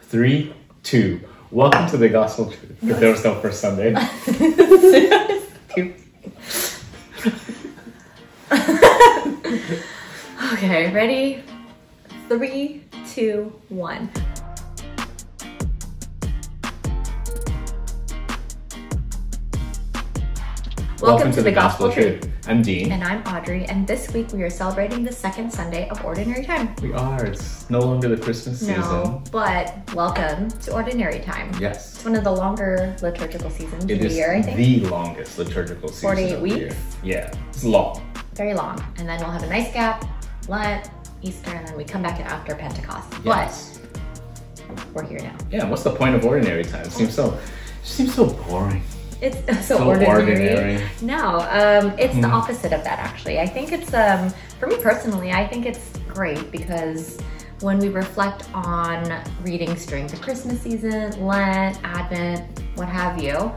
3, 2. Welcome to the Gospel Truth. Because there was no first Sunday. Okay, ready? 3, 2, 1. Welcome to the Gospel Truth. I'm Dean. And I'm Audrey, and this week we are celebrating the second Sunday of Ordinary Time. We are. It's no longer the Christmas season. No, but welcome to Ordinary Time. Yes. It's one of the longer liturgical seasons of the year, I think. It is the longest liturgical season 48 of weeks? the year. Yeah, it's long. Very long. And then we'll have a nice gap, Lent, Easter, and then we come back after Pentecost. Yes. But we're here now. Yeah, what's the point of Ordinary Time? It seems so boring. It's so ordinary. No, it's the opposite of that, actually. I think it's, for me personally, I think it's great because when we reflect on readings during the Christmas season, Lent, Advent, what have you,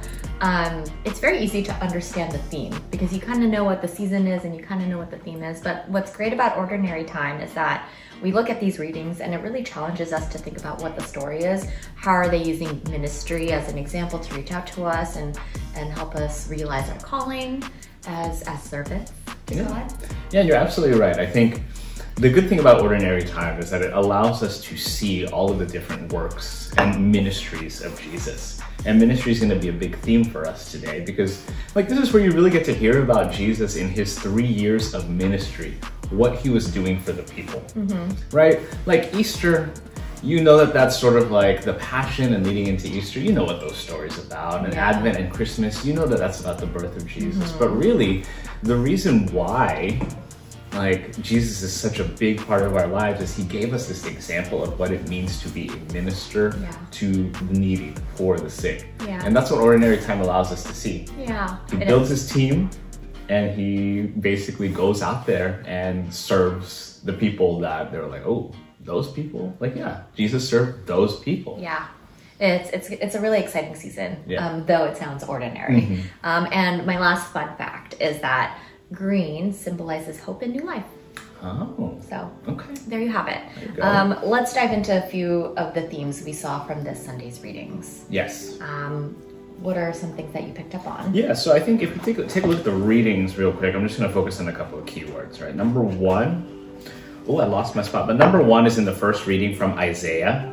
it's very easy to understand the theme because you kind of know what the season is and you kind of know what the theme is. But what's great about Ordinary Time is that we look at these readings and it really challenges us to think about what the story is. How are they using ministry as an example to reach out to us and help us realize our calling as servants to God? Yeah, you're absolutely right. I think the good thing about Ordinary Time is that it allows us to see all of the different works and ministries of Jesus. And ministry is going to be a big theme for us today because this is where you really get to hear about Jesus in his 3 years of ministry, what he was doing for the people, right? Like Easter, you know that's sort of like the passion and leading into Easter. You know what those stories about. And Advent and Christmas, you know that's about the birth of Jesus. But really, the reason why Jesus is such a big part of our lives is he gave us this example of what it means to be a minister to the needy, the poor, the sick. And that's what Ordinary Time allows us to see. He builds his team and he basically goes out there and serves the people that they're like, oh, those people? Jesus served those people. Yeah. It's a really exciting season, though it sounds ordinary. And my last fun fact is that green symbolizes hope and new life. Oh. So, okay. There you have it. Let's dive into a few of the themes we saw from this Sunday's readings. Yes. What are some things that you picked up on? Yeah, so I think if we take a look at the readings real quick, I'm just going to focus on a couple of keywords, right? Number one, I lost my spot, but number one is in the first reading from Isaiah.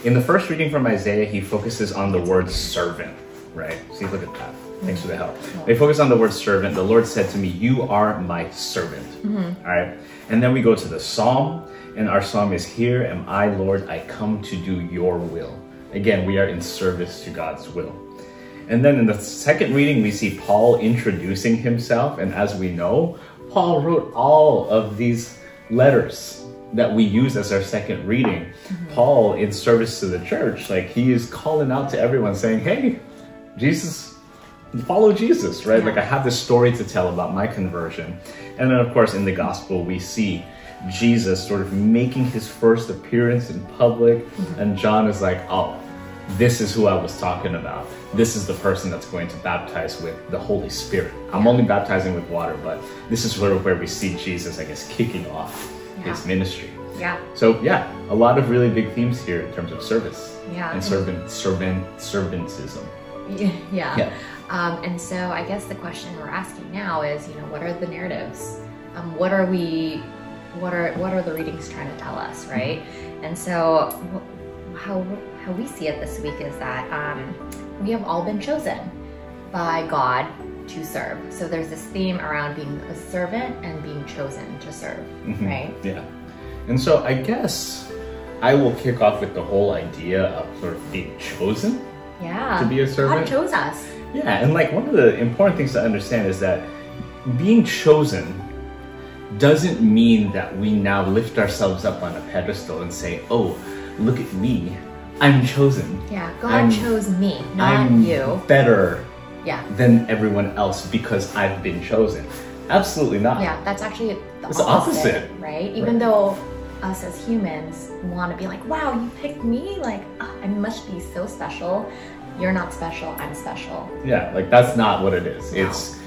In the first reading from Isaiah, he focuses on the word servant, right? See, look at that. Thanks for the help. They focus on the word servant. The Lord said to me, you are my servant. All right. And then we go to the psalm, and our psalm is, here am I, Lord, I come to do your will. Again, we are in service to God's will. And then in the second reading, we see Paul introducing himself. And as we know, Paul wrote all of these letters that we use as our second reading. Paul, in service to the church, he is calling out to everyone saying, hey, follow Jesus, right? I have this story to tell about my conversion. And then, of course, in the gospel, we see Jesus sort of making his first appearance in public. And John is like, oh, this is who I was talking about. This is the person that's going to baptize with the Holy Spirit. I'm only baptizing with water, but this is sort of where we see Jesus, I guess, kicking off his ministry. So a lot of really big themes here in terms of service and servantism. And so I guess the question we're asking now is, what are the narratives? What are the readings trying to tell us, right? And so how we see it this week is that we have all been chosen by God to serve. So there's this theme around being a servant and being chosen to serve, right? Yeah. And so I guess I will kick off with the whole idea of sort of being chosen to be a servant. God chose us. Yeah, and one of the important things to understand is that being chosen doesn't mean that we now lift ourselves up on a pedestal and say, oh, look at me, I'm chosen. Yeah, God chose me, not you. I'm better than everyone else because I've been chosen. Absolutely not. Yeah, that's actually the opposite, right? Even though us as humans want to be like, wow, you picked me? I must be so special. You're not special, I'm special. Yeah, that's not what it is. No. It's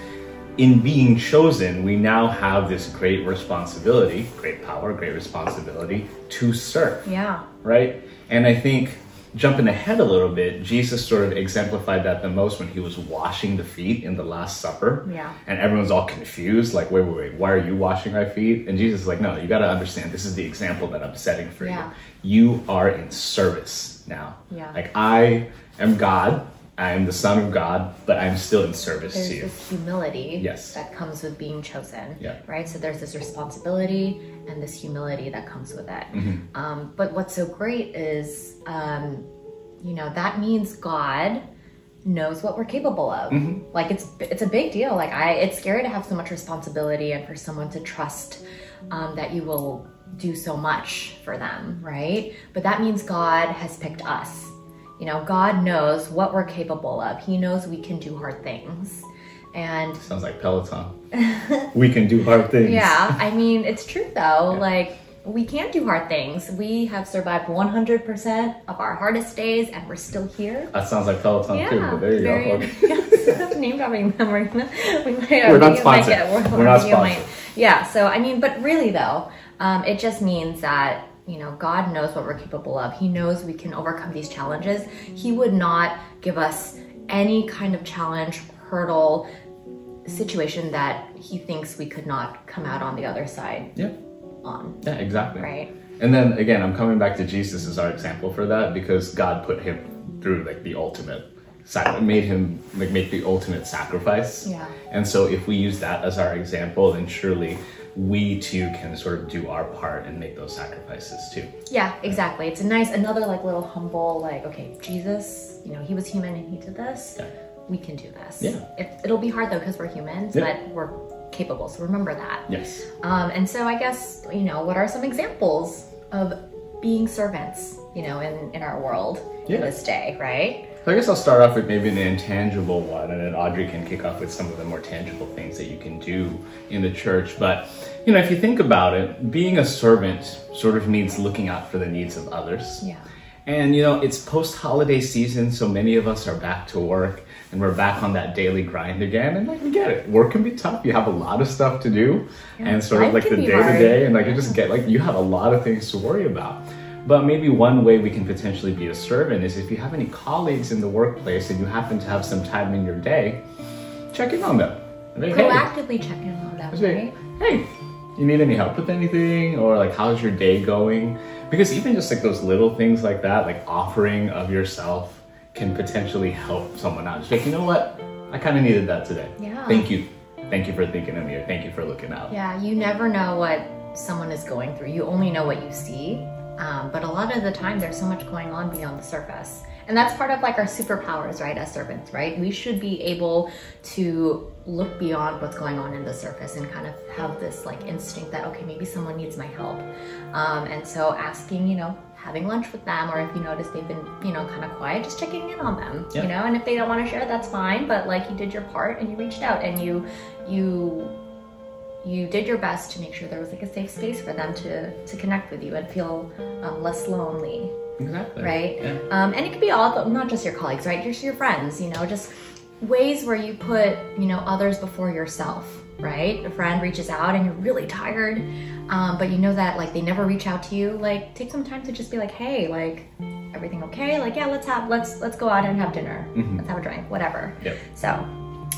in being chosen, we now have this great responsibility, great power, great responsibility to serve. Yeah. Right? And I think jumping ahead a little bit, Jesus sort of exemplified that the most when he was washing the feet in the Last Supper. Yeah. And everyone's all confused, like, wait, why are you washing my feet? And Jesus is like, no, you got to understand, this is the example that I'm setting for you. You are in service now. Yeah. Like, I am God, I am the Son of God, but I'm still in service to you. There's this humility that comes with being chosen, right? So there's this responsibility and this humility that comes with it. But what's so great is, you know, that means God knows what we're capable of. Like, it's a big deal. Like, it's scary to have so much responsibility and for someone to trust that you will do so much for them, right? But that means God has picked us. You know, God knows what we're capable of. He knows we can do hard things. And sounds like Peloton. We can do hard things. Yeah, I mean, it's true though. Like, we can do hard things. We have survived 100% of our hardest days and we're still here. That sounds like Peloton too, but there you go. Okay. Name dropping them. We're not sponsored. We're not sponsored. Yeah, so I mean, but really though, it just means that, you know, God knows what we're capable of. He knows we can overcome these challenges. He would not give us any kind of challenge, hurdle, situation that he thinks we could not come out on the other side on. Yeah, exactly. Right. And then again, I'm coming back to Jesus as our example for that, because God put him through like the ultimate, made him like make the ultimate sacrifice. Yeah. And so if we use that as our example, then surely we too can sort of do our part and make those sacrifices too. Yeah, exactly. It's a nice, another like little humble, like, okay, Jesus, you know, he was human and he did this. Yeah. We can do this. Yeah. It'll be hard though, because we're humans, but we're capable. So remember that. Yes. And so I guess, you know, what are some examples of being servants, you know, in our world in this day, right? So I guess I'll start off with maybe an intangible one, and then Audrey can kick off with some of the more tangible things that you can do in the church. But, you know, if you think about it, being a servant sort of means looking out for the needs of others. Yeah. And, you know, it's post-holiday season, so many of us are back to work, and we're back on that daily grind again. And, like, we get it. Work can be tough. You have a lot of stuff to do, and sort of like the day-to-day, and, like, you just get, like, you have a lot of things to worry about. But maybe one way we can potentially be a servant is if you have any colleagues in the workplace and you happen to have some time in your day, check in on them. Like, proactively check in on them, right? Hey, you need any help with anything? Or like, how's your day going? Because even just like those little things like that, like offering of yourself, can potentially help someone out. Just like, you know what? I kind of needed that today. Yeah. Thank you. Thank you for thinking of me, or thank you for looking out. Yeah, you never know what someone is going through. You only know what you see. But a lot of the time there's so much going on beyond the surface. And that's part of like our superpowers, right, as servants, right? We should be able to look beyond what's going on in the surface and kind of have this like instinct that, okay, maybe someone needs my help. And so asking, you know, having lunch with them, or if you notice they've been, you know, kind of quiet, just checking in on them, you know, and if they don't want to share, that's fine. But like, you did your part and you reached out and you did your best to make sure there was like a safe space for them to connect with you and feel less lonely. Exactly. Right? Yeah. And it could be all, not just your colleagues, right? Just your friends, you know, just ways where you put, you know, others before yourself, right? A friend reaches out and you're really tired, but you know that like they never reach out to you. Like, take some time to just be like, hey, like, everything okay? Like, yeah, let's go out and have dinner. Let's have a drink, whatever. Yep. So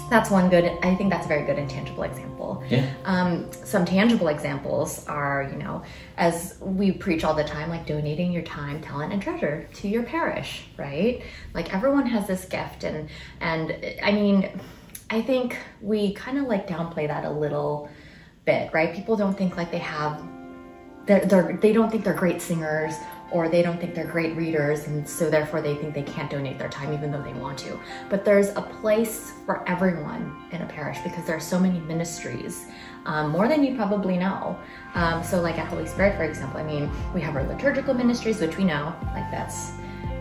that's one good, I think that's a very good and tangible example. Yeah. Some tangible examples are, you know, as we preach all the time, like donating your time, talent, and treasure to your parish, right? Like, everyone has this gift, and I mean, I think we kind of like downplay that a little bit, right? People don't think like they have, they don't think they're great singers, or they don't think they're great readers, and so therefore they think they can't donate their time even though they want to. But there's a place for everyone in a parish because there are so many ministries, more than you probably know. So like at Holy Spirit, for example, I mean, we have our liturgical ministries, which we know, like that's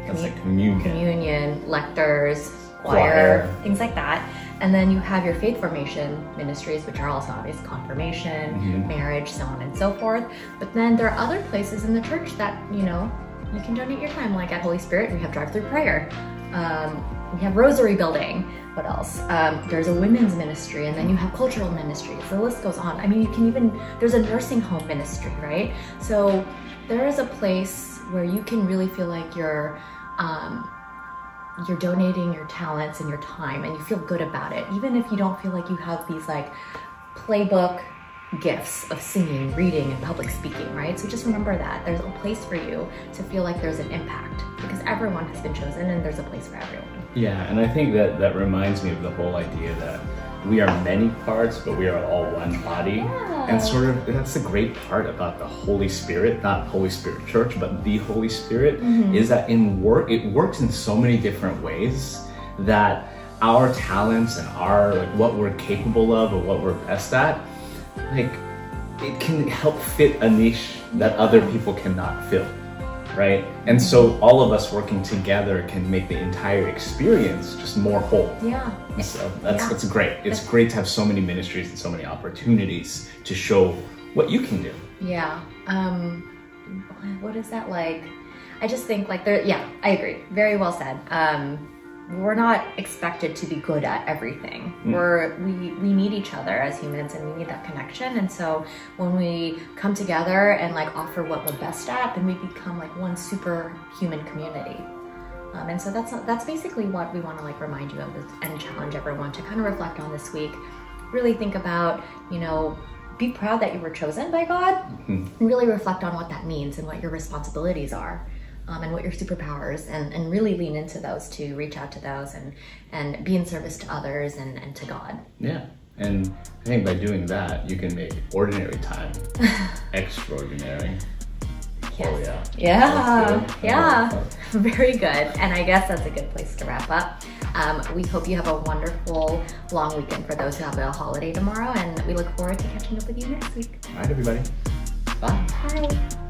like communion, lectors, choir, things like that. And then you have your faith formation ministries, which are also obvious, confirmation, marriage, so on and so forth. But then there are other places in the church that, you know, you can donate your time. Like at Holy Spirit, we have drive-through prayer. We have rosary building. What else? There's a women's ministry, and then you have cultural ministries. The list goes on. I mean, you can even, there's a nursing home ministry, right? So there is a place where you can really feel like you're you're donating your talents and your time and you feel good about it, even if you don't feel like you have these like playbook gifts of singing, reading, and public speaking, right? So just remember that there's a place for you to feel like there's an impact, because everyone has been chosen and there's a place for everyone. Yeah, and I think that reminds me of the whole idea that we are many parts, but we are all one body. Yeah. And sort of, that's the great part about the Holy Spirit, not Holy Spirit Church, but the Holy Spirit, is that it works in so many different ways that our talents and our, like, what we're capable of or what we're best at, like, it can help fit a niche that other people cannot fill, right? And so all of us working together can make the entire experience just more whole. Yeah. And so that's great. It's great to have so many ministries and so many opportunities to show what you can do. Yeah. What is that like? I just think like I agree. Very well said. We're not expected to be good at everything. We need each other as humans, and we need that connection. And so when we come together and like offer what we're best at, then we become like one superhuman community. And so that's basically what we want to like remind you of and challenge everyone to kind of reflect on this week. Really think about, be proud that you were chosen by God, and really reflect on what that means and what your responsibilities are. And what your superpowers, and really lean into those, to reach out to those and be in service to others and to God. Yeah, and I think by doing that, you can make ordinary time extraordinary. Yes. Oh yeah. Yeah. Very good. And I guess that's a good place to wrap up. We hope you have a wonderful long weekend for those who have a holiday tomorrow, and we look forward to catching up with you next week. All right, everybody. Bye. Bye.